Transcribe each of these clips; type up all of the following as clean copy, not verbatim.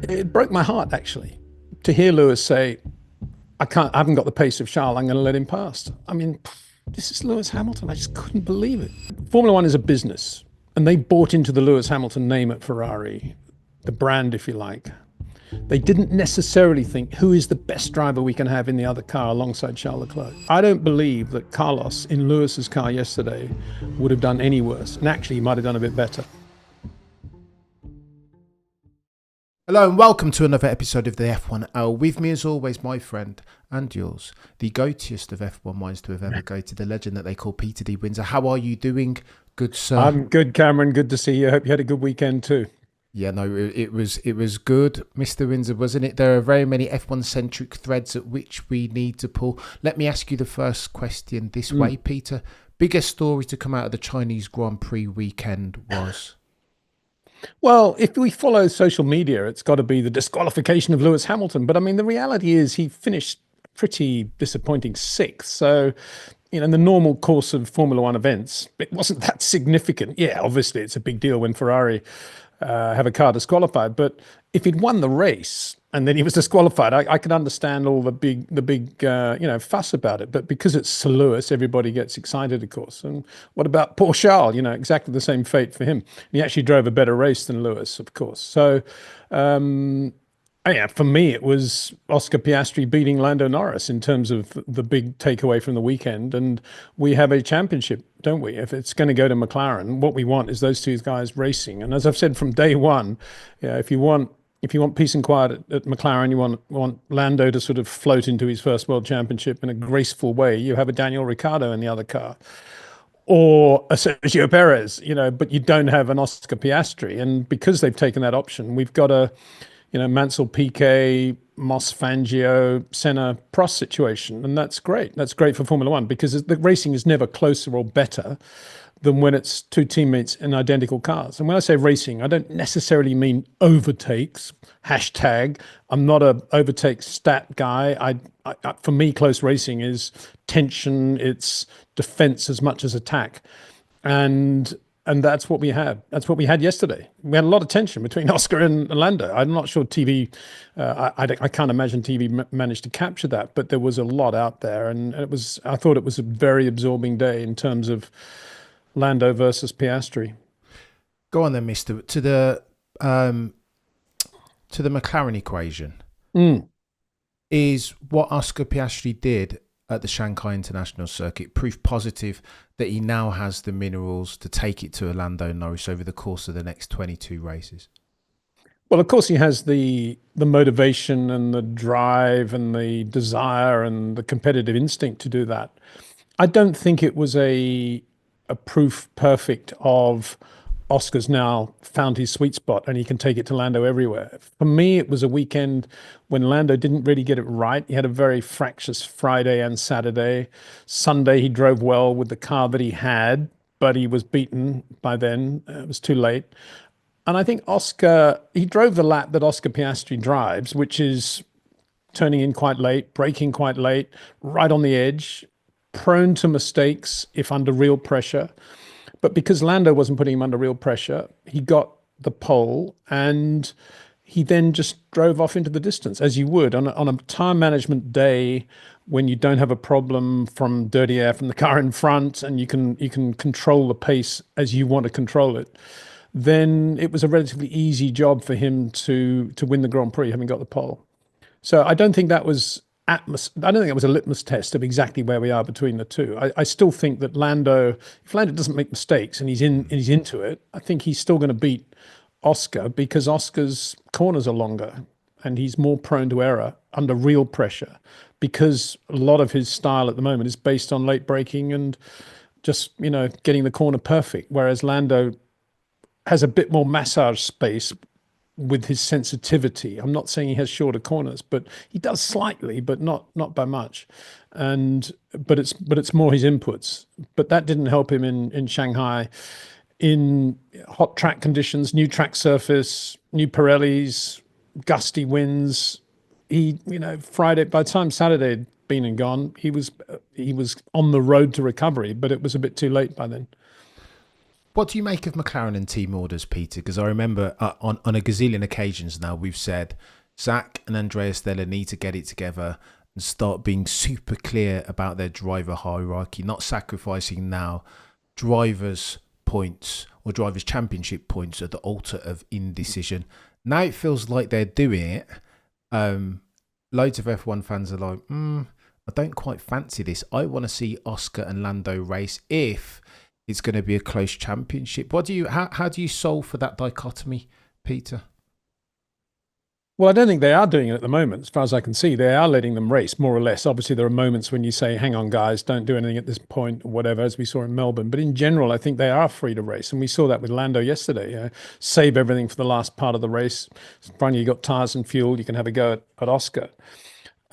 It broke my heart actually to hear Lewis say, I haven't got the pace of Charles. I'm going to let him past." I mean, this is Lewis Hamilton. I just couldn't believe it. Formula One is a business, and they bought into the Lewis Hamilton name at Ferrari, the brand, if you like. They didn't necessarily think, who is the best driver we can have in the other car alongside Charles Leclerc. I don't believe that Carlos in Lewis's car yesterday would have done any worse. And actually, he might have done a bit better. Hello and welcome to another episode of the F1L. With me as always, my friend and yours, the goatiest of F1 minds to have ever goated, the legend that they call Peter D. Windsor. How are you doing, good sir? I'm good, Cameron. Good to see you. Hope you had a good weekend too. Yeah, no, it was good, Mr. Windsor, wasn't it? There are very many F1-centric threads at which we need to pull. Let me ask you the first question this way, Peter. Biggest story to come out of the Chinese Grand Prix weekend was? Well, if we follow social media, it's got to be the disqualification of Lewis Hamilton. But I mean, the reality is he finished pretty disappointing sixth. So, in the normal course of Formula One events, it wasn't that significant. Yeah, obviously it's a big deal when Ferrari have a car disqualified. But if he'd won the race and then he was disqualified, I could understand all the big fuss about it. But because it's Sir Lewis, everybody gets excited, of course. And what about poor Charles? Exactly the same fate for him. He actually drove a better race than Lewis, of course. So, yeah, for me, it was Oscar Piastri beating Lando Norris in terms of the big takeaway from the weekend. And we have a championship, don't we? If it's going to go to McLaren, what we want is those two guys racing. And as I've said from day one, if you want peace and quiet at McLaren, you want Lando to sort of float into his first world championship in a graceful way, you have a Daniel Ricciardo in the other car. Or a Sergio Perez, but you don't have an Oscar Piastri. And because they've taken that option, we've got a Mansell Piquet, Moss Fangio, Senna Prost situation. And that's great. That's great for Formula One because the racing is never closer or better than when it's two teammates in identical cars. And when I say racing, I don't necessarily mean overtakes, hashtag. I'm not a overtake stat guy. For me, close racing is tension, it's defense as much as attack. And that's what we have. That's what we had yesterday. We had a lot of tension between Oscar and Lando. I'm not sure TV, I can't imagine TV managed to capture that, but there was a lot out there. And I thought it was a very absorbing day in terms of Lando versus Piastri. Go on then, Mister. To the McLaren equation, is what Oscar Piastri did at the Shanghai International Circuit proof positive that he now has the minerals to take it to Lando Norris over the course of the next 22 races? Well, of course, he has the motivation and the drive and the desire and the competitive instinct to do that. I don't think it was a proof perfect of Oscar's now found his sweet spot and he can take it to Lando everywhere. For me, it was a weekend when Lando didn't really get it right. He had a very fractious Friday and Saturday. Sunday, he drove well with the car that he had, but he was beaten by then. It was too late. And I think he drove the lap that Oscar Piastri drives, which is turning in quite late, braking quite late, right on the edge, prone to mistakes if under real pressure. But because Lando wasn't putting him under real pressure, he got the pole and he then just drove off into the distance, as you would on a time management day when you don't have a problem from dirty air from the car in front and you can control the pace as you want to control it. Then it was a relatively easy job for him to win the Grand Prix, having got the pole. So I don't think that was I don't think it was a litmus test of exactly where we are between the two. I still think that if Lando doesn't make mistakes and he's into it, I think he's still going to beat Oscar because Oscar's corners are longer and he's more prone to error under real pressure because a lot of his style at the moment is based on late braking and just, getting the corner perfect. Whereas Lando has a bit more massage space with his sensitivity. I'm not saying he has shorter corners, but he does slightly, but not by much. But it's more his inputs. But that didn't help him in Shanghai, in hot track conditions, new track surface, new Pirellis, gusty winds. Friday, by the time Saturday had been and gone, he was on the road to recovery, but it was a bit too late by then. What do you make of McLaren and team orders, Peter? Because I remember on a gazillion occasions now we've said Zach and Andrea Stella need to get it together and start being super clear about their driver hierarchy, not sacrificing now drivers' points or drivers' championship points at the altar of indecision. Now it feels like they're doing it. Loads of F1 fans are like, I don't quite fancy this. I want to see Oscar and Lando race if it's going to be a close championship. How do you solve for that dichotomy, Peter? Well, I don't think they are doing it at the moment. As far as I can see, they are letting them race more or less. Obviously, there are moments when you say, hang on, guys, don't do anything at this point or whatever, as we saw in Melbourne. But in general, I think they are free to race. And we saw that with Lando yesterday. Save everything for the last part of the race. Finally, you got tyres and fuel. You can have a go at Oscar.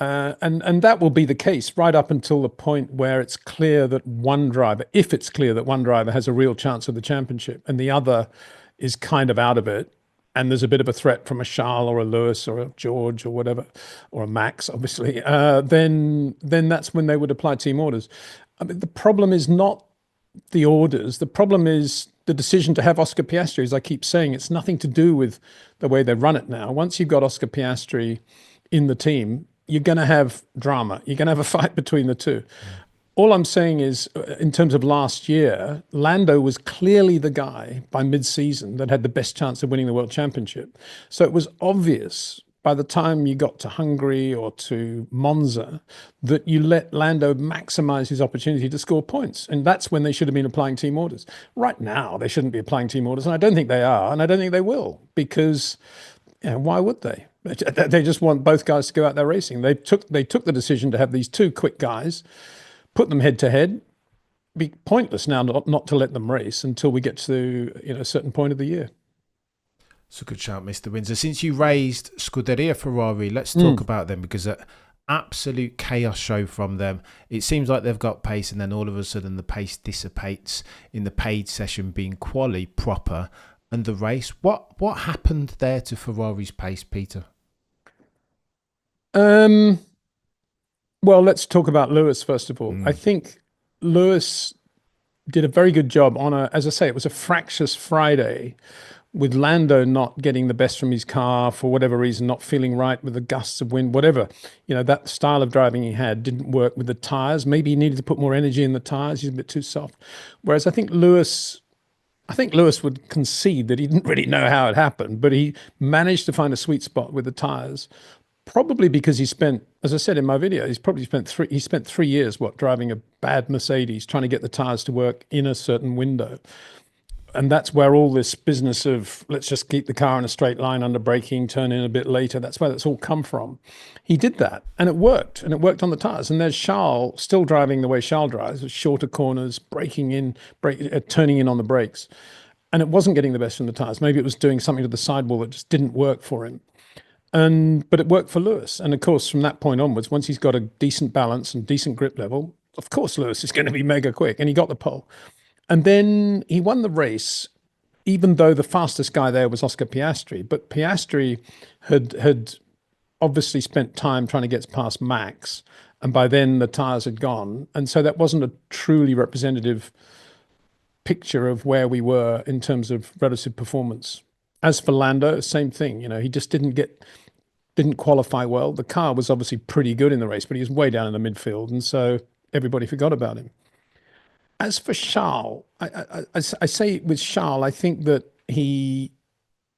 And that will be the case right up until the point where it's clear that one driver, if it's clear that one driver has a real chance of the championship and the other is kind of out of it, and there's a bit of a threat from a Charles or a Lewis or a George or whatever, or a Max, obviously, then that's when they would apply team orders. I mean, the problem is not the orders. The problem is the decision to have Oscar Piastri. As I keep saying, it's nothing to do with the way they run it now. Once you've got Oscar Piastri in the team, you're going to have drama. You're going to have a fight between the two. All I'm saying is, in terms of last year, Lando was clearly the guy by mid-season that had the best chance of winning the World Championship. So it was obvious by the time you got to Hungary or to Monza that you let Lando maximize his opportunity to score points. And that's when they should have been applying team orders. Right now, they shouldn't be applying team orders. And I don't think they are. And I don't think they will, because why would they? They just want both guys to go out there racing. They took the decision to have these two quick guys, put them head to head. Be pointless now not to let them race until we get to a certain point of the year. It's a good shout, Mr. Windsor. Since you raised Scuderia Ferrari, let's talk about them, because an absolute chaos show from them. It seems like they've got pace, and then all of a sudden the pace dissipates in the paid session being quali proper. And the race, what happened there to Ferrari's pace, Peter? Well, let's talk about Lewis first of all. I think Lewis did a very good job on as I say, it was a fractious Friday with Lando not getting the best from his car for whatever reason, not feeling right with the gusts of wind, whatever. That style of driving he had didn't work with the tires. Maybe he needed to put more energy in the tires. He's a bit too soft. Whereas I think Lewis would concede that he didn't really know how it happened, but he managed to find a sweet spot with the tires, probably because he spent, as I said in my video, he spent 3 years, driving a bad Mercedes, trying to get the tires to work in a certain window. And that's where all this business of let's just keep the car in a straight line under braking, turn in a bit later, that's where that's all come from. He did that, and it worked on the tires. And there's Charles still driving the way Charles drives, with shorter corners, braking in, turning in on the brakes. And it wasn't getting the best from the tires. Maybe it was doing something to the sidewall that just didn't work for him. But it worked for Lewis. And of course, from that point onwards, once he's got a decent balance and decent grip level, of course Lewis is going to be mega quick. And he got the pole. And then he won the race, even though the fastest guy there was Oscar Piastri. But Piastri had obviously spent time trying to get past Max, and by then the tires had gone. And so that wasn't a truly representative picture of where we were in terms of relative performance. As for Lando, same thing. He just didn't qualify well. The car was obviously pretty good in the race, but he was way down in the midfield, and so everybody forgot about him. As for Charles, I say with Charles, I think that he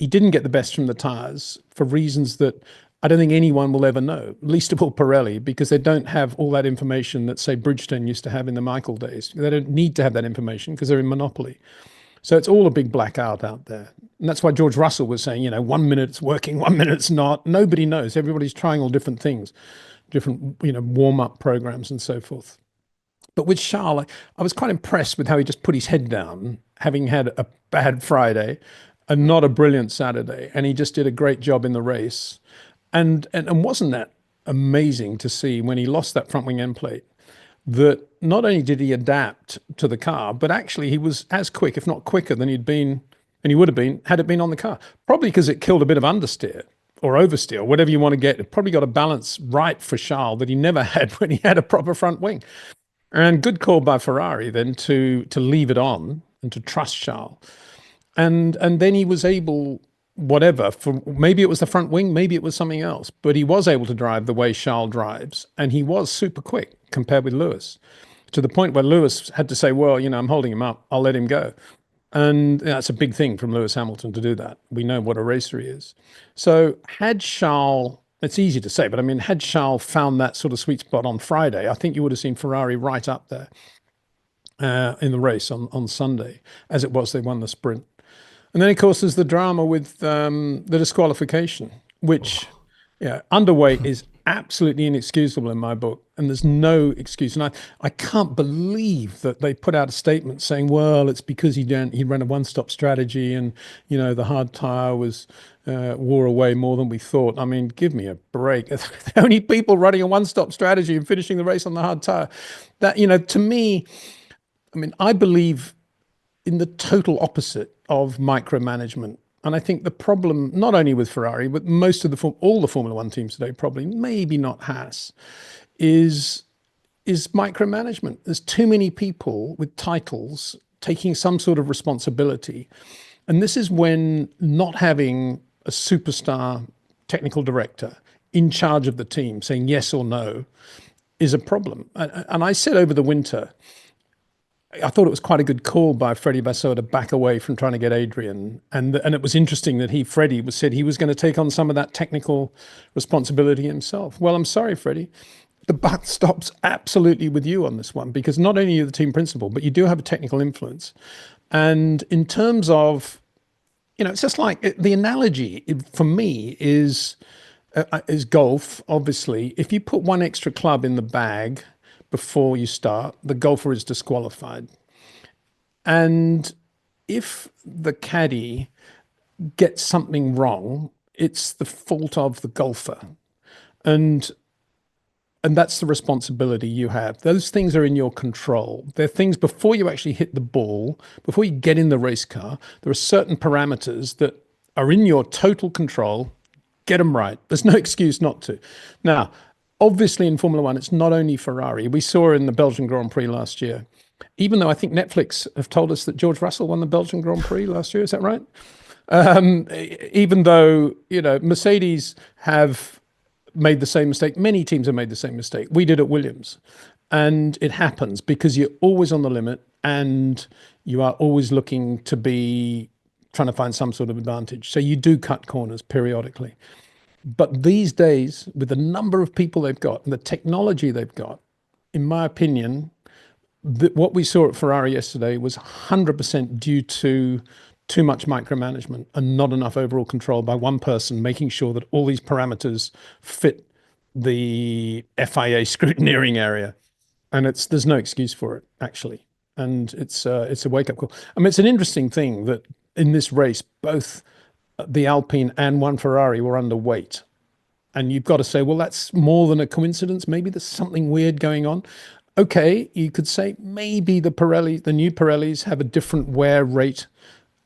didn't get the best from the tires for reasons that I don't think anyone will ever know, least of all Pirelli, because they don't have all that information that, say, Bridgestone used to have in the Michael days. They don't need to have that information because they're in monopoly. So it's all a big blackout out there. And that's why George Russell was saying, 1 minute it's working, 1 minute it's not. Nobody knows. Everybody's trying all different things, different, warm-up programs and so forth. But with Charles, I was quite impressed with how he just put his head down, having had a bad Friday and not a brilliant Saturday. And he just did a great job in the race. And wasn't that amazing to see when he lost that front wing end plate, that not only did he adapt to the car, but actually he was as quick, if not quicker, than he'd been, and he would have been, had it been on the car. Probably because it killed a bit of understeer or oversteer, whatever you want to get. It probably got a balance right for Charles that he never had when he had a proper front wing. And good call by Ferrari then to leave it on and to trust Charles. And then he was able, whatever, for maybe it was the front wing, maybe it was something else, but he was able to drive the way Charles drives, and he was super quick compared with Lewis, to the point where Lewis had to say, well, I'm holding him up, I'll let him go. And that's a big thing from Lewis Hamilton to do that. We know what a racer he is. So had Charles, it's easy to say, but I mean, had Charles found that sort of sweet spot on Friday, I think you would have seen Ferrari right up there in the race on Sunday. As it was, they won the sprint. And then, of course, there's the drama with the disqualification, which, underweight is absolutely inexcusable in my book, and there's no excuse. And I can't believe that they put out a statement saying, well, it's because he ran a one-stop strategy, and the hard tire wore away more than we thought. I mean, give me a break. The only people running a one-stop strategy and finishing the race on the hard tire. That, to me, I mean, I believe in the total opposite of micromanagement. And I think the problem, not only with Ferrari, but most of all the Formula One teams today, probably, maybe not Haas, is micromanagement. There's too many people with titles taking some sort of responsibility. And this is when not having a superstar technical director in charge of the team saying yes or no is a problem. And I said over the winter, I thought it was quite a good call by Freddie Vasseur to back away from trying to get Adrian. And it was interesting that Freddie said he was going to take on some of that technical responsibility himself. Well, I'm sorry, Freddie. The buck stops absolutely with you on this one, because not only are you the team principal, but you do have a technical influence. And in terms of, it's just like the analogy for me is golf, obviously. If you put one extra club in the bag before you start, the golfer is disqualified. And if the caddy gets something wrong, it's the fault of the golfer. And that's the responsibility you have. Those things are in your control. They're things before you actually hit the ball, before you get in the race car. There are certain parameters that are in your total control. Get them right. There's no excuse not to. Now, obviously, in Formula One, it's not only Ferrari. We saw in the Belgian Grand Prix last year, even though I think Netflix have told us that George Russell won the Belgian Grand Prix last year. Is that right? Even though, Mercedes have made the same mistake. Many teams have made the same mistake. We did at Williams. And it happens because you're always on the limit and you are always looking to be trying to find some sort of advantage. So you do cut corners periodically. But these days, with the number of people they've got and the technology they've got, in my opinion, what we saw at Ferrari yesterday was 100% due to too much micromanagement and not enough overall control by one person, making sure that all these parameters fit the FIA scrutineering area. And there's no excuse for it, actually. And it's a wake-up call. I mean, it's an interesting thing that in this race, both the Alpine and one Ferrari were underweight. And you've got to say, well, that's more than a coincidence. Maybe there's something weird going on. Okay, you could say maybe the new Pirellis have a different wear rate,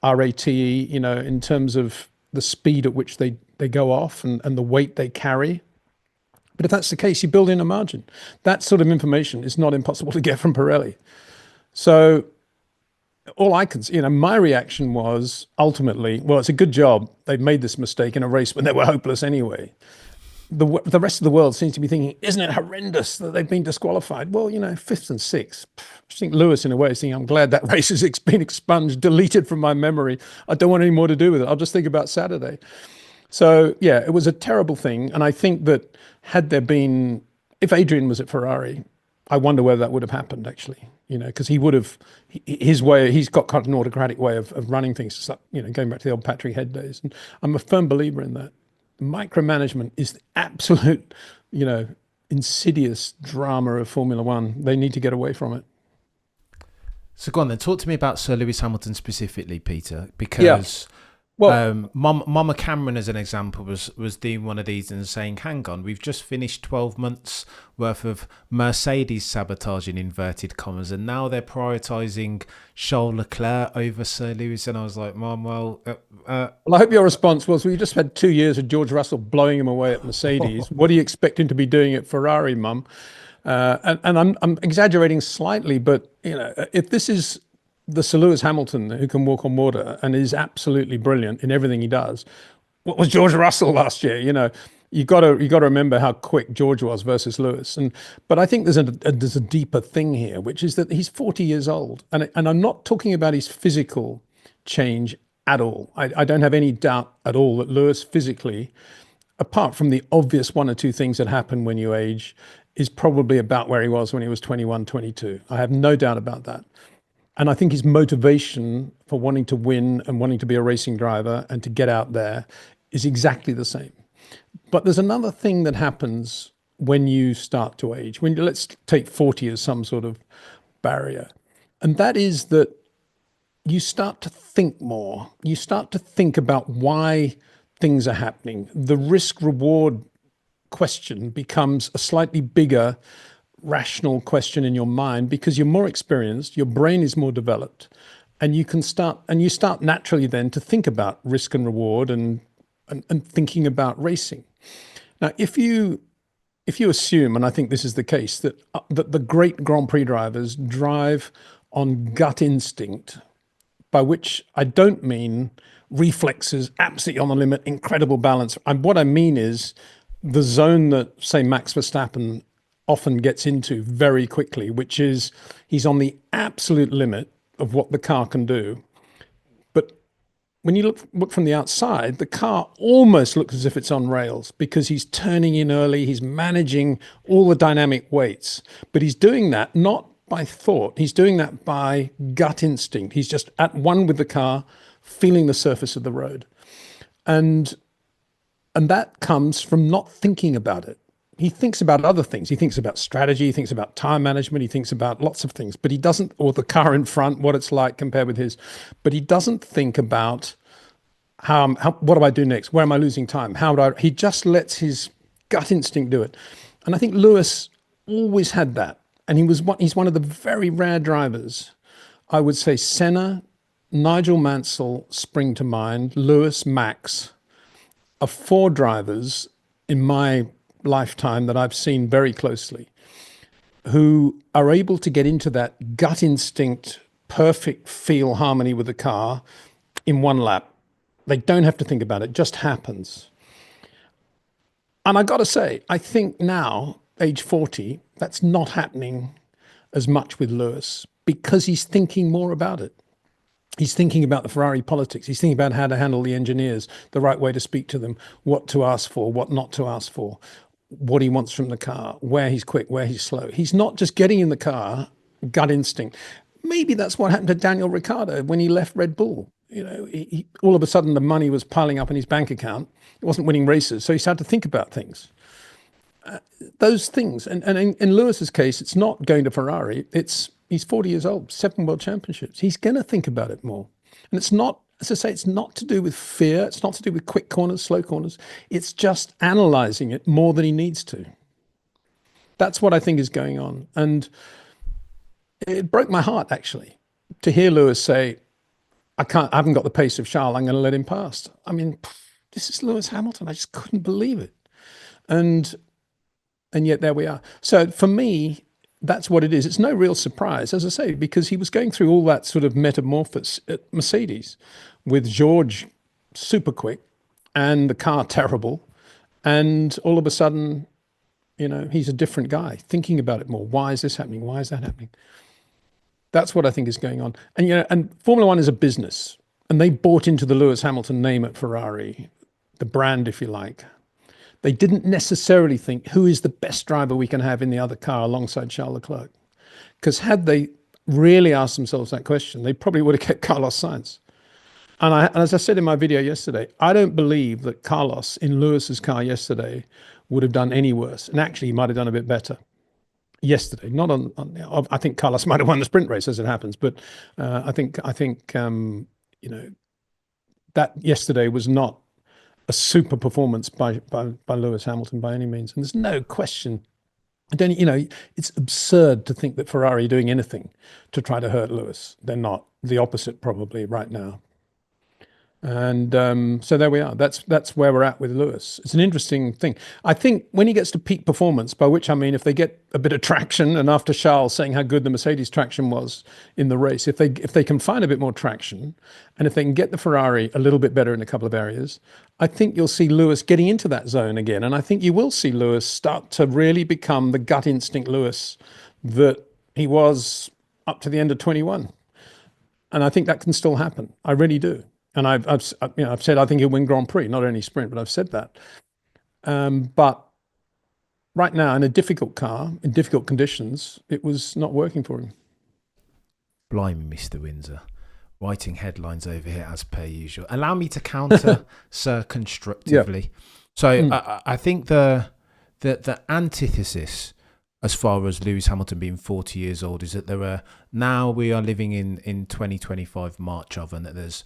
RATE, in terms of the speed at which they go off and the weight they carry. But if that's the case, you build in a margin. That sort of information is not impossible to get from Pirelli. So all I could, my reaction was ultimately, well, it's a good job they made this mistake in a race when they were hopeless anyway. The rest of the world seems to be thinking, isn't it horrendous that they've been disqualified? Well, fifth and sixth. I think Lewis, in a way, is thinking, I'm glad that race has been expunged, deleted from my memory. I don't want any more to do with it. I'll just think about Saturday. So, yeah, it was a terrible thing. And I think that if Adrian was at Ferrari, I wonder whether that would have happened, actually, because he would have, he's got kind of an autocratic way of running things, just like, going back to the old Patrick Head days. And I'm a firm believer in that. Micromanagement is the absolute, insidious drama of Formula One. They need to get away from it. So go on then, talk to me about Sir Lewis Hamilton specifically, Peter, because Well, Mama Cameron, as an example, was doing one of these and saying, hang on, we've just finished 12 months worth of Mercedes sabotage in inverted commas, and now they're prioritising Charles Leclerc over Sir Lewis. And I was like, Mom, well, I hope your response was, we just had 2 years of George Russell blowing him away at Mercedes. What do you expect him to be doing at Ferrari, Mum? And I'm exaggerating slightly, but if this is the Sir Lewis Hamilton who can walk on water and is absolutely brilliant in everything he does. What was George Russell last year? You got to remember how quick George was versus Lewis. But I think there's a deeper thing here, which is that he's 40 years old, and I'm not talking about his physical change at all. I don't have any doubt at all that Lewis physically, apart from the obvious one or two things that happen when you age, is probably about where he was when he was 21, 22. I have no doubt about that. And I think his motivation for wanting to win and wanting to be a racing driver and to get out there is exactly the same. But there's another thing that happens when you start to age. Let's take 40 as some sort of barrier. And that is that you start to think more. You start to think about why things are happening. The risk reward question becomes a slightly bigger rational question in your mind because you're more experienced, your brain is more developed, and you start naturally then to think about risk and reward and thinking about racing. Now, if you assume, and I think this is the case, that the great Grand Prix drivers drive on gut instinct, by which I don't mean reflexes absolutely on the limit, incredible balance. What I mean is the zone that, say, Max Verstappen often gets into very quickly, which is he's on the absolute limit of what the car can do. But when you look from the outside, the car almost looks as if it's on rails because he's turning in early, he's managing all the dynamic weights, but he's doing that not by thought, he's doing that by gut instinct. He's just at one with the car, feeling the surface of the road. And that comes from not thinking about it. He thinks about other things. He thinks about strategy. He thinks about time management. He thinks about lots of things, but he doesn't, or the car in front, what it's like compared with his, but he doesn't think about what do I do next? Where am I losing time? He just lets his gut instinct do it. And I think Lewis always had that. And he's one of the very rare drivers. I would say Senna, Nigel Mansell spring to mind, Lewis, Max, are four drivers in my lifetime that I've seen very closely who are able to get into that gut instinct, perfect feel harmony with the car in one lap. They don't have to think about it, just happens. And I got to say, I think now, age 40, that's not happening as much with Lewis because he's thinking more about it. He's thinking about the Ferrari politics. He's thinking about how to handle the engineers, the right way to speak to them, what to ask for, what not to ask for, what he wants from the car, where he's quick, where he's slow. He's not just getting in the car, gut instinct. Maybe that's what happened to Daniel Ricciardo when he left Red Bull. All of a sudden the money was piling up in his bank account. He wasn't winning races, so he started to think about things. Those things, and in Lewis's case, it's not going to Ferrari. He's 40 years old, 7 world championships. He's going to think about it more. And it's not, as I say, it's not to do with fear. It's not to do with quick corners, slow corners. It's just analyzing it more than he needs to. That's what I think is going on. And it broke my heart, actually, to hear Lewis say, I haven't got the pace of Charles, I'm going to let him pass. I mean, this is Lewis Hamilton. I just couldn't believe it. And yet there we are. So for me, that's what it is. It's no real surprise, as I say, because he was going through all that sort of metamorphosis at Mercedes with George super quick and the car terrible. And all of a sudden, he's a different guy, thinking about it more. Why is this happening? Why is that happening? That's what I think is going on. And, and Formula One is a business, and they bought into the Lewis Hamilton name at Ferrari, the brand, if you like. They didn't necessarily think, who is the best driver we can have in the other car alongside Charles Leclerc? Because had they really asked themselves that question, they probably would have kept Carlos Sainz. And as I said in my video yesterday, I don't believe that Carlos in Lewis's car yesterday would have done any worse. And actually, he might have done a bit better yesterday. Not I think Carlos might have won the sprint race as it happens, but I think that yesterday was not a super performance by Lewis Hamilton by any means. And there's no question. It's absurd to think that Ferrari are doing anything to try to hurt Lewis. They're not. The opposite probably right now. And so there we are. That's where we're at with Lewis. It's an interesting thing. I think when he gets to peak performance, by which I mean if they get a bit of traction, and after Charles saying how good the Mercedes traction was in the race, if they can find a bit more traction, and if they can get the Ferrari a little bit better in a couple of areas, I think you'll see Lewis getting into that zone again. And I think you will see Lewis start to really become the gut instinct Lewis that he was up to the end of 21. And I think that can still happen. I really do. And I've said I think he'll win Grand Prix, not only sprint, but I've said that. But right now, in a difficult car, in difficult conditions, it was not working for him. Blimey, Mr. Windsor. Writing headlines over here as per usual. Allow me to counter, sir, constructively. Yeah. So I think the antithesis as far as Lewis Hamilton being 40 years old is that we are living in 2025 March of, and that there's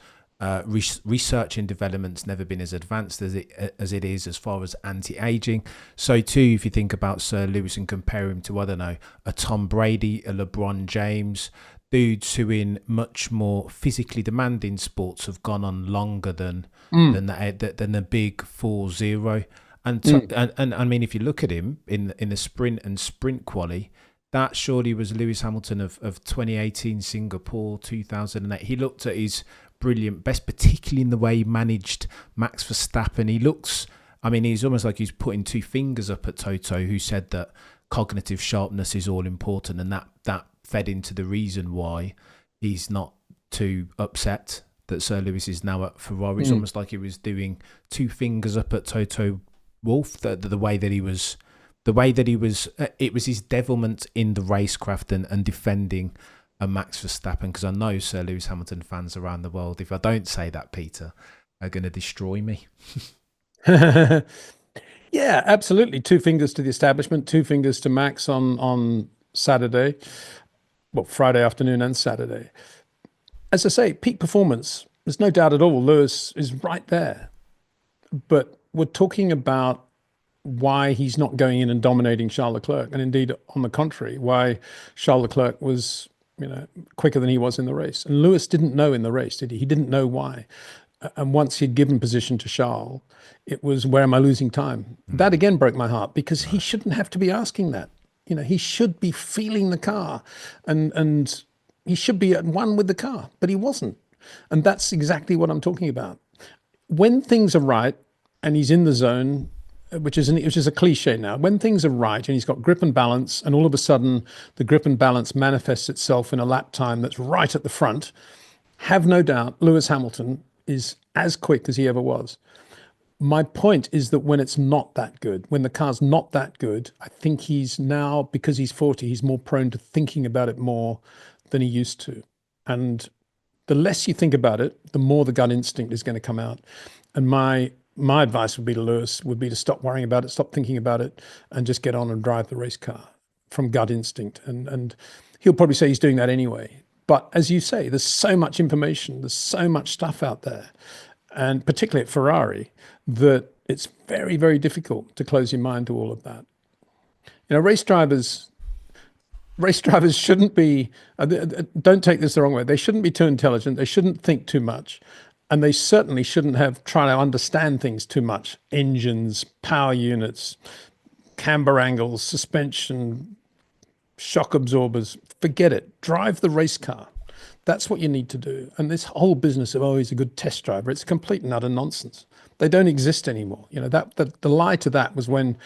research and development's never been as advanced as it is as far as anti-aging. So too, if you think about Sir Lewis and compare him to, I don't know, a Tom Brady, a LeBron James, dudes who in much more physically demanding sports have gone on longer than the big 4-0. And I mean, if you look at him in the sprint and sprint quali, that surely was Lewis Hamilton of 2018 Singapore, 2008. He looked at his brilliant best, particularly in the way he managed Max Verstappen. He's almost like he's putting two fingers up at Toto, who said that cognitive sharpness is all important, and that fed into the reason why he's not too upset that Sir Lewis is now at Ferrari. It's almost like he was doing two fingers up at Toto Wolff, the way that he was, it was his devilment in the racecraft and defending a Max Verstappen, because I know Sir Lewis Hamilton fans around the world, if I don't say that, Peter, are going to destroy me. Yeah, absolutely. Two fingers to the establishment, two fingers to Max on Saturday, Friday afternoon and Saturday. As I say, peak performance, there's no doubt at all, Lewis is right there. But we're talking about why he's not going in and dominating Charles Leclerc, and indeed, on the contrary, why Charles Leclerc was quicker than he was in the race. And Lewis didn't know in the race, did he? He didn't know why. And once he'd given position to Charles, it was, where am I losing time? That again broke my heart, because he shouldn't have to be asking that. He should be feeling the car and he should be at one with the car, but he wasn't. And that's exactly what I'm talking about. When things are right and he's in the zone, which is a cliche now, when things are right and he's got grip and balance, and all of a sudden the grip and balance manifests itself in a lap time that's right at the front, have no doubt Lewis Hamilton is as quick as he ever was. My point is that when it's not that good, when the car's not that good, I think he's now, because he's 40, he's more prone to thinking about it more than he used to. And the less you think about it, the more the gut instinct is going to come out. And my advice would be to Lewis would be to stop worrying about it, stop thinking about it, and just get on and drive the race car from gut instinct. And he'll probably say he's doing that anyway. But as you say, there's so much information, there's so much stuff out there, and particularly at Ferrari, that it's very, very difficult to close your mind to all of that. Race drivers shouldn't be, don't take this the wrong way, they shouldn't be too intelligent, they shouldn't think too much. And they certainly shouldn't have tried to understand things too much. Engines, power units, camber angles, suspension, shock absorbers. Forget it. Drive the race car. That's what you need to do. And this whole business of, he's a good test driver, it's complete and utter nonsense. They don't exist anymore. The lie to that was when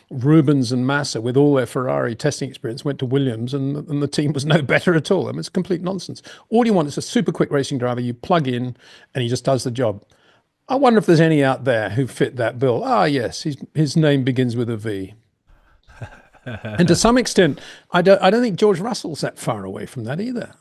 Rubens and Massa, with all their Ferrari testing experience, went to Williams, and the team was no better at all. It's complete nonsense. All you want is a super quick racing driver you plug in and he just does the job. I wonder if there's any out there who fit that bill. Yes, his name begins with a V. And to some extent, I don't think George Russell's that far away from that either.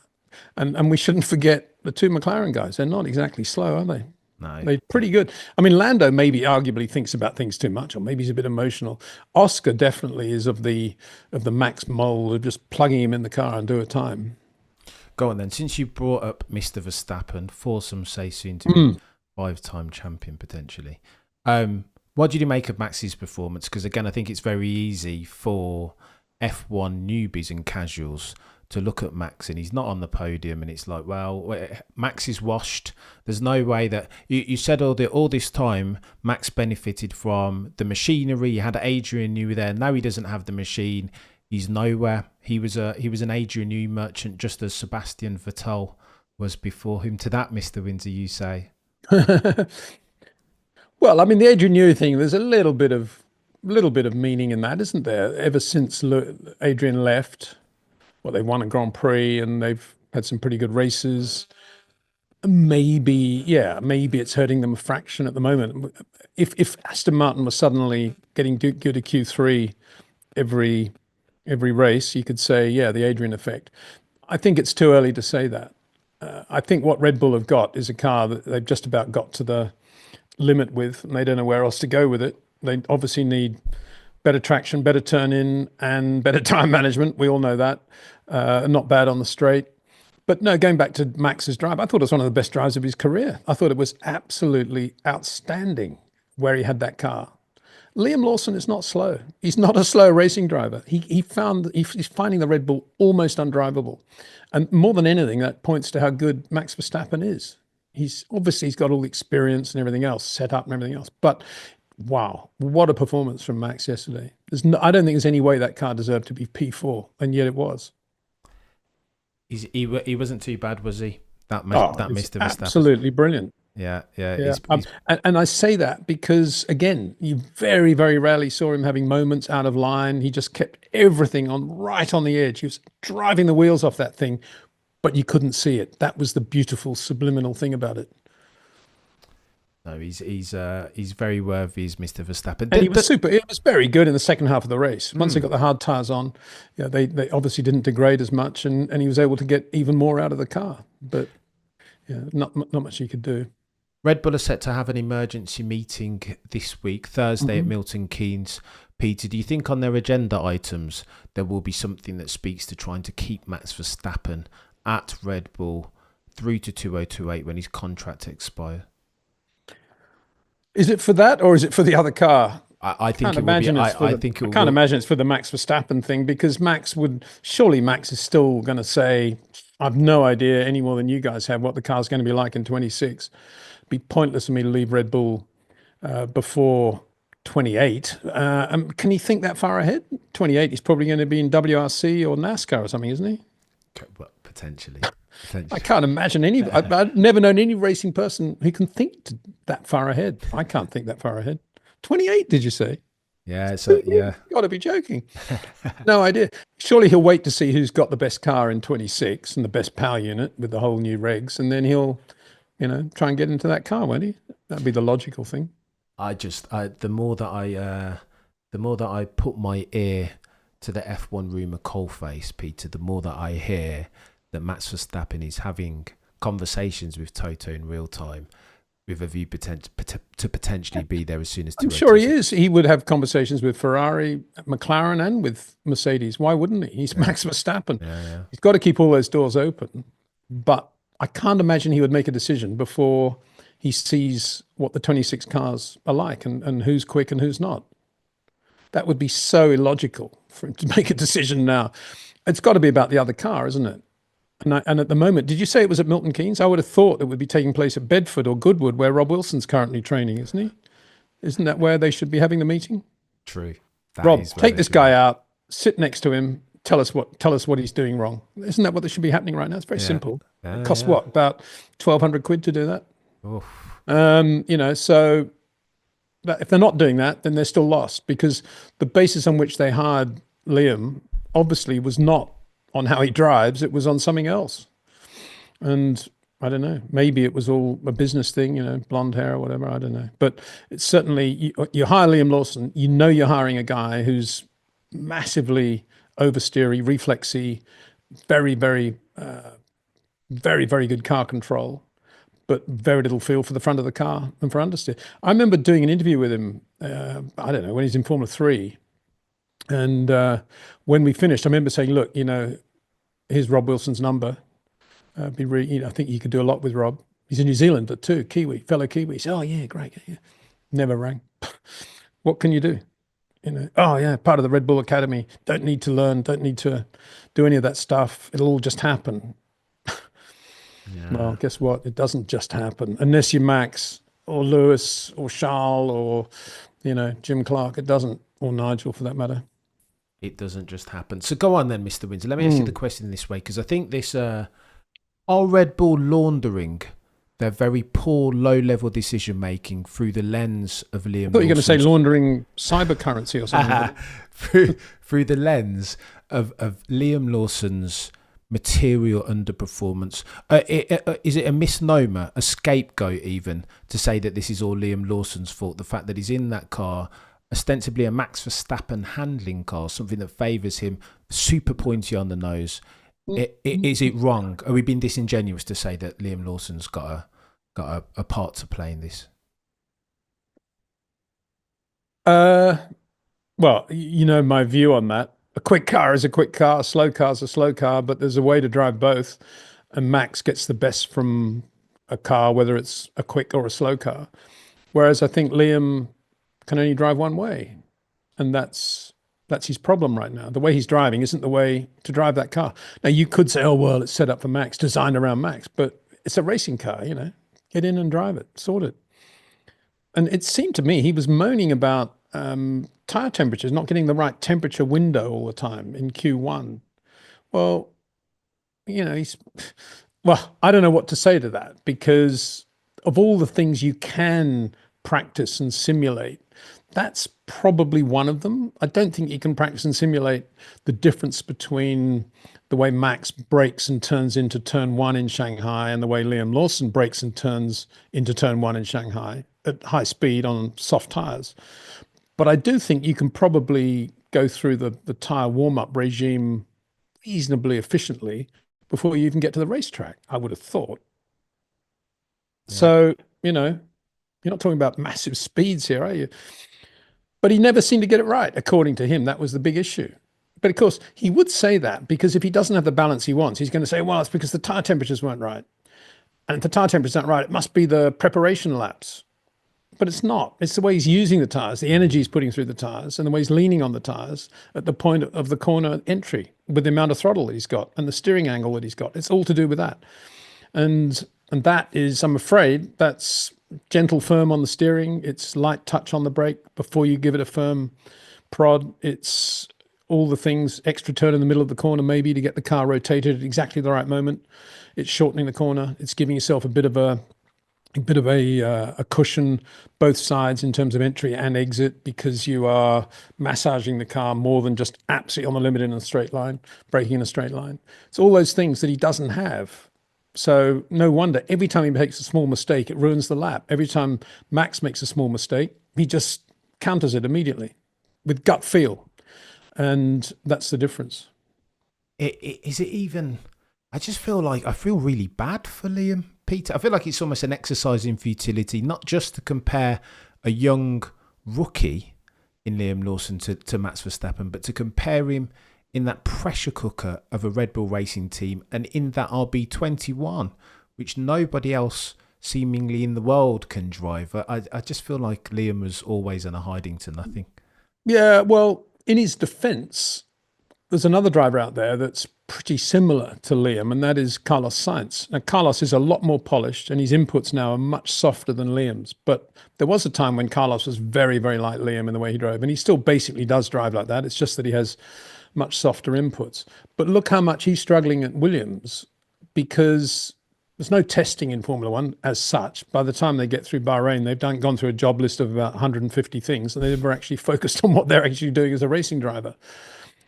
And we shouldn't forget the two McLaren guys. They're not exactly slow, are they? No. They're pretty good. Lando maybe arguably thinks about things too much, or maybe he's a bit emotional. Oscar definitely is of the Max mold of just plugging him in the car and do a time. Go on then. Since you brought up Mr. Verstappen, for some say soon to be 5-time champion potentially, what did you make of Max's performance? Because again, I think it's very easy for F1 newbies and casuals to look at Max and he's not on the podium, and it's like, well, Max is washed. There's no way that you said all this time Max benefited from the machinery. You had Adrian Newey there. Now he doesn't have the machine. He's nowhere. He was an Adrian Newey merchant, just as Sebastian Vettel was before him. To that, Mr. Windsor, you say? Well, I mean, the Adrian Newey thing, there's a little bit of meaning in that, isn't there? Ever since Adrian left, well, they won a Grand Prix and they've had some pretty good races. Maybe it's hurting them a fraction at the moment. If Aston Martin was suddenly getting good at Q3 every race, you could say, yeah, the Adrian effect. I think it's too early to say that. I think what Red Bull have got is a car that they've just about got to the limit with, and they don't know where else to go with it. They obviously need better traction, better turn-in, and better time management. We all know that. Not bad on the straight. But no, going back to Max's drive, I thought it was one of the best drives of his career. I thought it was absolutely outstanding where he had that car. Liam Lawson is not slow. He's not a slow racing driver. He's finding the Red Bull almost undrivable. And more than anything, that points to how good Max Verstappen is. He's got all the experience and everything else, set up and everything else. But wow, what a performance from Max yesterday. I don't think there's any way that car deserved to be P4, and yet it was. He wasn't too bad, was he? That Mr. Verstappen. Absolutely brilliant. Yeah. And I say that because, again, you very, very rarely saw him having moments out of line. He just kept everything right on the edge. He was driving the wheels off that thing, but you couldn't see it. That was the beautiful subliminal thing about it. No, he's very worthy, is Mr. Verstappen. And he was super. It was very good in the second half of the race. Once they got the hard tyres on, they obviously didn't degrade as much, and he was able to get even more out of the car. But not much he could do. Red Bull are set to have an emergency meeting this week, Thursday at Milton Keynes. Peter, do you think on their agenda items there will be something that speaks to trying to keep Max Verstappen at Red Bull through to 2028 when his contract expires? Is it for that, or is it for the other car? I think it will be. I can't imagine it's for the Max Verstappen thing, because Max is still going to say, I've no idea any more than you guys have what the car's going to be like in 26. It'd be pointless for me to leave Red Bull before 28. Can he think that far ahead? 28, he's probably going to be in WRC or NASCAR or something, isn't he? Well, potentially. I can't imagine any. I've never known any racing person who can think that far ahead. I can't think that far ahead. 28, did you say? Yeah, so yeah. Got to be joking. No idea. Surely he'll wait to see who's got the best car in 26 and the best power unit with the whole new regs, and then he'll, try and get into that car, won't he? That'd be the logical thing. The more that I put my ear to the F1 rumour coalface, Peter, the more that I hear that Max Verstappen is having conversations with Toto in real time with a view to potentially be there as soon as... I'm sure he is. He would have conversations with Ferrari, McLaren and with Mercedes. Why wouldn't he? He's Max Verstappen. Yeah. He's got to keep all those doors open. But I can't imagine he would make a decision before he sees what the 26 cars are like and who's quick and who's not. That would be so illogical for him to make a decision now. It's got to be about the other car, isn't it? And at the moment, did you say it was at Milton Keynes? I would have thought it would be taking place at Bedford or Goodwood, where Rob Wilson's currently training, isn't he? Isn't that where they should be having the meeting? True. Rob, take this guy out, sit next to him, tell us what he's doing wrong. Isn't that what should be happening right now? It's very simple. It costs what, about 1,200 quid to do that? Oof. So if they're not doing that, then they're still lost, because the basis on which they hired Liam obviously was not on how he drives, it was on something else. And I don't know, maybe it was all a business thing, blonde hair or whatever, I don't know. But it's certainly, you hire Liam Lawson, you're hiring a guy who's massively oversteery, reflexy, very, very, very, very good car control, but very little feel for the front of the car and for understeer. I remember doing an interview with him, I don't know, when he's in Formula 3. And when we finished, I remember saying, look, here's Rob Wilson's number. I think you could do a lot with Rob. He's a New Zealander too, fellow Kiwi. He said, oh, yeah, great. Yeah. Never rang. What can you do? Oh yeah, part of the Red Bull Academy. Don't need to learn, don't need to do any of that stuff. It'll all just happen. Well, Yeah. guess what? It doesn't just happen unless you're Max or Lewis or Charles or, Jim Clark. It doesn't, or Nigel for that matter. It doesn't just happen. So go on then, Mr. Windsor. Let me ask you the Mm. question this way, because I think this are Red Bull laundering their very poor low-level decision-making through the lens of I Liam thought you were going to say Lawson's laundering cyber currency or something. through the lens of Liam Lawson's material underperformance. Is it a misnomer, a scapegoat even, to say that this is all Liam Lawson's fault? The fact that he's in that car, ostensibly a Max Verstappen handling car, something that favours him, super pointy on the nose. Is it wrong? Are we being disingenuous to say that Liam Lawson's got a part to play in this? Well, you know my view on that. A quick car is a quick car, a slow car is a slow car, but there's a way to drive both. And Max gets the best from a car, whether it's a quick or a slow car. Whereas I think Liam can only drive one way. And that's his problem right now. The way he's driving isn't the way to drive that car. Now you could say, oh well, it's set up for Max, designed around Max, but it's a racing car. Get in and drive it, sort it. And it seemed to me he was moaning about tire temperatures, not getting the right temperature window all the time in Q1. Well, he's well, I don't know what to say to that because of all the things you can practice and simulate, that's probably one of them. I don't think you can practice and simulate the difference between the way Max brakes and turns into turn one in Shanghai and the way Liam Lawson brakes and turns into turn one in Shanghai at high speed on soft tires. But I do think you can probably go through the tire warm-up regime reasonably efficiently before you even get to the racetrack, I would have thought. Yeah. So, you're not talking about massive speeds here, are you? But he never seemed to get it right. According to him, that was the big issue. But of course, he would say that because if he doesn't have the balance he wants, he's going to say, well, it's because the tire temperatures weren't right. And if the tire temperatures aren't right, it must be the preparation laps. But it's not. It's the way he's using the tires, the energy he's putting through the tires, and the way he's leaning on the tires at the point of the corner entry with the amount of throttle that he's got and the steering angle that he's got. It's all to do with that. And that is, I'm afraid, that's gentle, firm on the steering. It's light touch on the brake before you give it a firm prod. It's all the things, extra turn in the middle of the corner maybe to get the car rotated at exactly the right moment. It's shortening the corner. It's giving yourself a bit of a cushion both sides in terms of entry and exit because you are massaging the car more than just absolutely on the limit in a straight line, braking in a straight line. It's all those things that he doesn't have. So no wonder every time he makes a small mistake, it ruins the lap. Every time Max makes a small mistake, he just counters it immediately with gut feel. And that's the difference. Is it even? I just feel like I feel really bad for Liam, Peter. I feel like it's almost an exercise in futility, not just to compare a young rookie in Liam Lawson to Max Verstappen, but to compare him in that pressure cooker of a Red Bull racing team and in that RB21, which nobody else seemingly in the world can drive. I just feel like Liam was always on a hiding to nothing. Yeah, well, in his defense, there's another driver out there that's pretty similar to Liam, and that is Carlos Sainz. Now, Carlos is a lot more polished, and his inputs now are much softer than Liam's. But there was a time when Carlos was very, very like Liam in the way he drove, and he still basically does drive like that. It's just that he has much softer inputs. But look how much he's struggling at Williams because there's no testing in Formula One as such. By the time they get through Bahrain, they've gone through a job list of about 150 things, and they've never actually focused on what they're actually doing as a racing driver.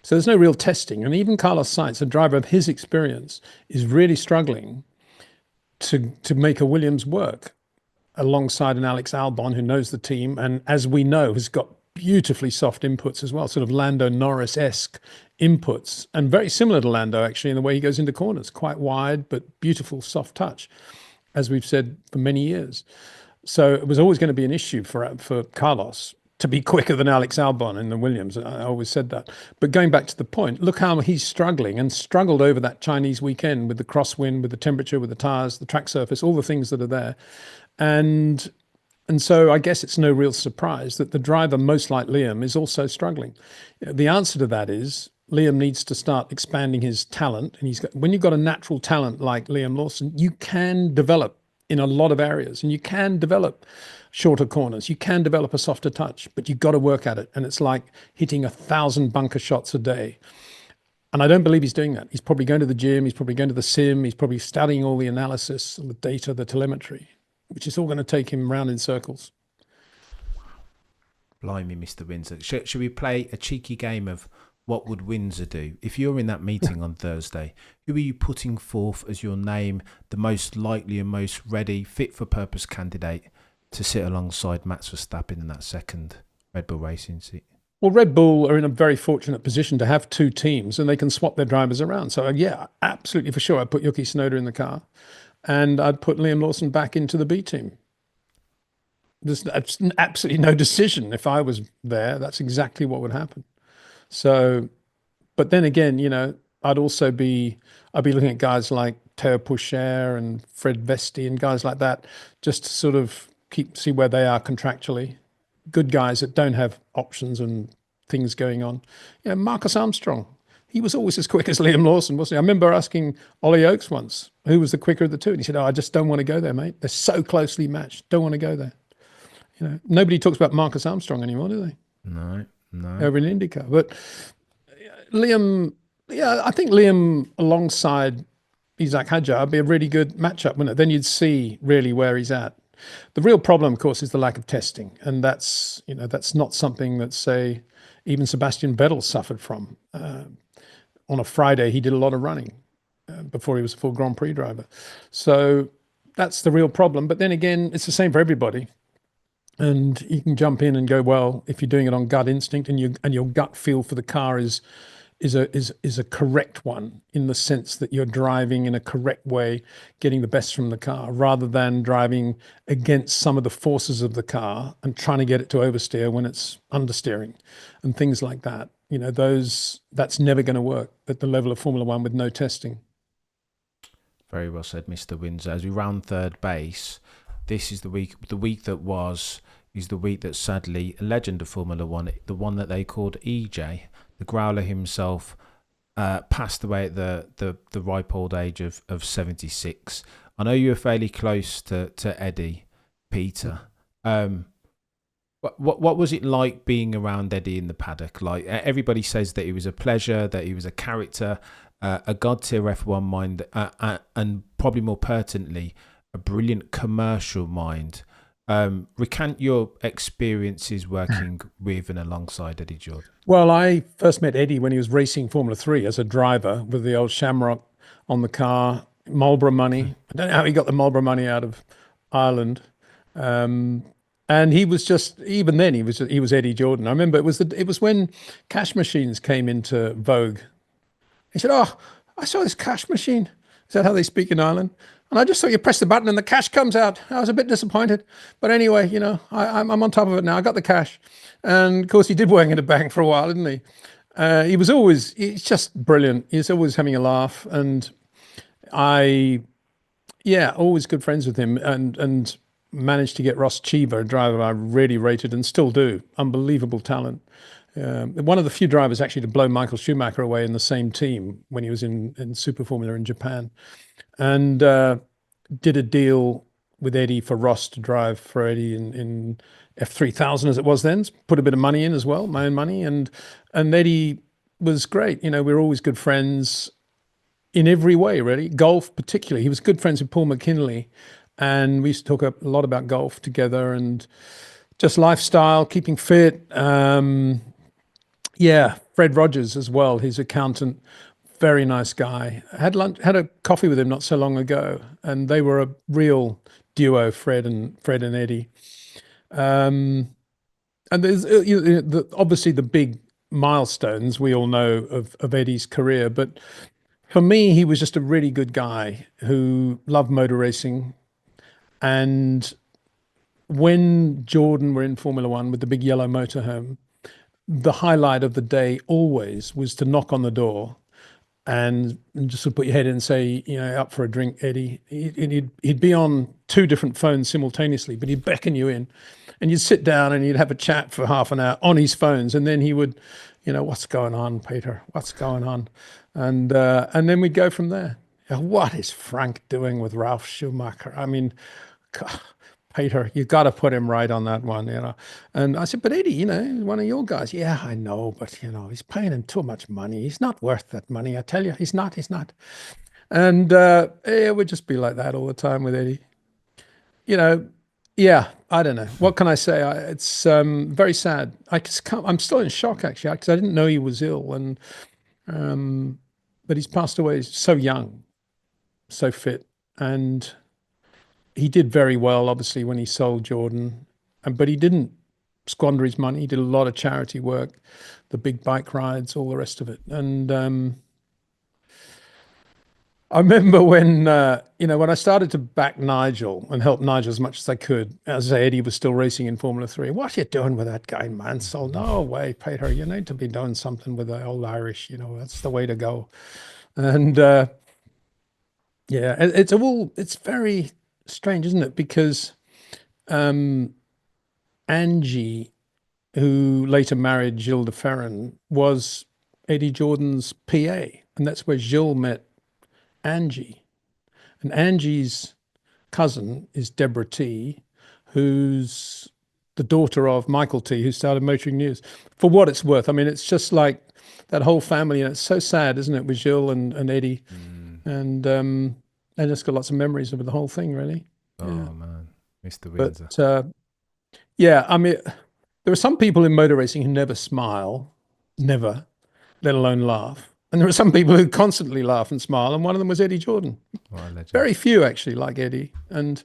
So there's no real testing. And even Carlos Sainz, a driver of his experience, is really struggling to make a Williams work alongside an Alex Albon who knows the team and, as we know, has got beautifully soft inputs as well, sort of Lando Norris-esque inputs, and very similar to Lando actually in the way he goes into corners, quite wide but beautiful soft touch, as we've said for many years. So it was always going to be an issue for Carlos to be quicker than Alex Albon in the Williams. I always said that. But going back to the point, look how he's struggling and struggled over that Chinese weekend with the crosswind, with the temperature, with the tires, the track surface, all the things that are there. And And so I guess it's no real surprise that the driver most like Liam is also struggling. The answer to that is Liam needs to start expanding his talent. And when you've got a natural talent like Liam Lawson, you can develop in a lot of areas and you can develop shorter corners. You can develop a softer touch, but you've got to work at it. And it's like hitting 1,000 bunker shots a day. And I don't believe he's doing that. He's probably going to the gym. He's probably going to the sim. He's probably studying all the analysis and the data, the telemetry, which is all going to take him round in circles. Blimey, Mr. Windsor. Should we play a cheeky game of what would Windsor do? If you're in that meeting on Thursday, who are you putting forth as your name, the most likely and most ready, fit for purpose candidate to sit alongside Max Verstappen in that second Red Bull Racing seat? Well, Red Bull are in a very fortunate position to have two teams and they can swap their drivers around. So, yeah, absolutely for sure. I'd put Yuki Tsunoda in the car and I'd put Liam Lawson back into the B team. There's absolutely no decision. If I was there, that's exactly what would happen. So, but then again, I'd be looking at guys like Teo Pourchaire and Fred Vesti and guys like that, just to sort of see where they are contractually. Good guys that don't have options and things going on. Marcus Armstrong, he was always as quick as Liam Lawson, wasn't he? I remember asking Ollie Oakes once, who was the quicker of the two? And he said, I just don't want to go there, mate. They're so closely matched. Don't want to go there. Nobody talks about Marcus Armstrong anymore, do they? No. Over in IndyCar. But Liam, I think Liam alongside Isaac Hadjar would be a really good matchup, wouldn't it? Then you'd see really where he's at. The real problem, of course, is the lack of testing. And that's not something that, say, even Sebastian Vettel suffered from. On a Friday, he did a lot of running before he was a full Grand Prix driver. So that's the real problem. But then again, it's the same for everybody. And you can jump in and go, well, if you're doing it on gut instinct and your gut feel for the car is a correct one, in the sense that you're driving in a correct way, getting the best from the car, rather than driving against some of the forces of the car and trying to get it to oversteer when it's understeering and things like that. That's never going to work at the level of Formula One with no testing. Very well said, Mr. Windsor. As we round third base, this is the week is the week that sadly a legend of Formula One, the one that they called EJ, the growler himself, passed away at the ripe old age of 76. I know you were fairly close to Eddie, Peter. What was it like being around Eddie in the paddock? Like, everybody says that he was a pleasure, that he was a character, a god tier F1 mind, and probably more pertinently, a brilliant commercial mind. Recount your experiences working with and alongside Eddie Jordan. Well, I first met Eddie when he was racing Formula 3 as a driver with the old Shamrock on the car, Marlboro money. I don't know how he got the Marlboro money out of Ireland. And he was just, even then, he was Eddie Jordan. I remember it was when cash machines came into vogue. He said, "Oh, I saw this cash machine." Is that how they speak in Ireland? And I just saw you press the button and the cash comes out. I was a bit disappointed. But anyway, I'm on top of it now. I got the cash. And of course, he did work in a bank for a while, didn't he? He's just brilliant. He's always having a laugh. And always good friends with him. And managed to get Ross Cheever, a driver I really rated and still do. Unbelievable talent. One of the few drivers actually to blow Michael Schumacher away in the same team when he was in Super Formula in Japan. And did a deal with Eddie for Ross to drive for Eddie in F3000 as it was then. Put a bit of money in as well, my own money. And Eddie was great. We were always good friends in every way, really. Golf particularly. He was good friends with Paul McKinley. And we used to talk a lot about golf together and just lifestyle, keeping fit. Fred Rogers as well, his accountant. Very nice guy. Had a coffee with him not so long ago, and they were a real duo, Fred and Eddie. And there's obviously the big milestones we all know of Eddie's career, but for me, he was just a really good guy who loved motor racing. And when Jordan were in Formula One with the big yellow motorhome, the highlight of the day always was to knock on the door and just sort of put your head in and say, up for a drink, Eddie. He'd be on two different phones simultaneously, but he'd beckon you in, and you'd sit down and you'd have a chat for half an hour on his phones, and then he would, what's going on, Peter? What's going on? And then we'd go from there. What is Frank doing with Ralph Schumacher? I mean, God, Peter, you got to put him right on that one, And I said, but Eddie, one of your guys. Yeah, I know, but he's paying him too much money. He's not worth that money. I tell you, he's not. And it would just be like that all the time with Eddie. Yeah, I don't know. What can I say? It's very sad. I'm still in shock actually, because I didn't know he was ill, and but he's passed away so young, so fit, and he did very well, obviously, when he sold Jordan, but he didn't squander his money. He did a lot of charity work, the big bike rides, all the rest of it. And I remember when I started to back Nigel and help Nigel as much as I could, as Eddie was still racing in Formula 3. What are you doing with that guy, Mansell? No way, Peter. You need to be doing something with the old Irish. That's the way to go. And it's very strange, isn't it? Because Angie, who later married Gilles de Ferran, was Eddie Jordan's PA, and that's where Gilles met Angie. And Angie's cousin is Deborah T, who's the daughter of Michael T, who started Motoring News. For what it's worth, I mean, it's just like that whole family, and it's so sad, isn't it, with Gilles and Eddie? And I just got lots of memories of the whole thing, really. Oh, man. Mr. Windsor. But, I mean, there are some people in motor racing who never smile, never, let alone laugh. And there are some people who constantly laugh and smile, and one of them was Eddie Jordan. Very few, actually, like Eddie. And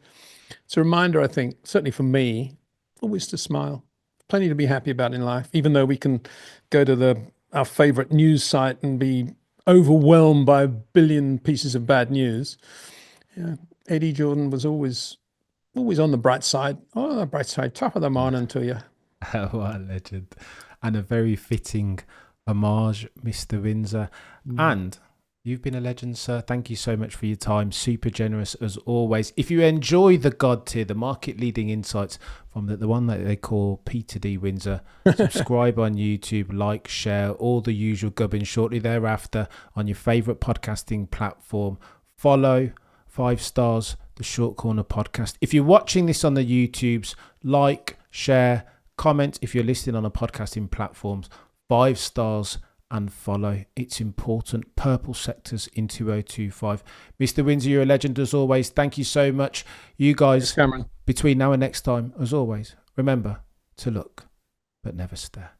it's a reminder, I think, certainly for me, always to smile. Plenty to be happy about in life, even though we can go to our favorite news site and be overwhelmed by a billion pieces of bad news. Eddie Jordan was always on the bright side. Oh, the bright side, top of the morning to you. What a legend. And a very fitting homage, Mr. Windsor. And you've been a legend, sir. Thank you so much for your time. Super generous as always. If you enjoy the God tier, the market leading insights from the one that they call Peter D. Windsor, subscribe on YouTube, like, share, all the usual gubbins shortly thereafter on your favourite podcasting platform. Follow, 5 stars, the Short Corner podcast. If you're watching this on the YouTubes, like, share, comment. If you're listening on the podcasting platforms, 5 stars and follow. It's important. Purple sectors in 2025. Mr. Windsor, you're a legend as always. Thank you so much. You guys, Cameron, between now and next time, as always, remember to look but never stare.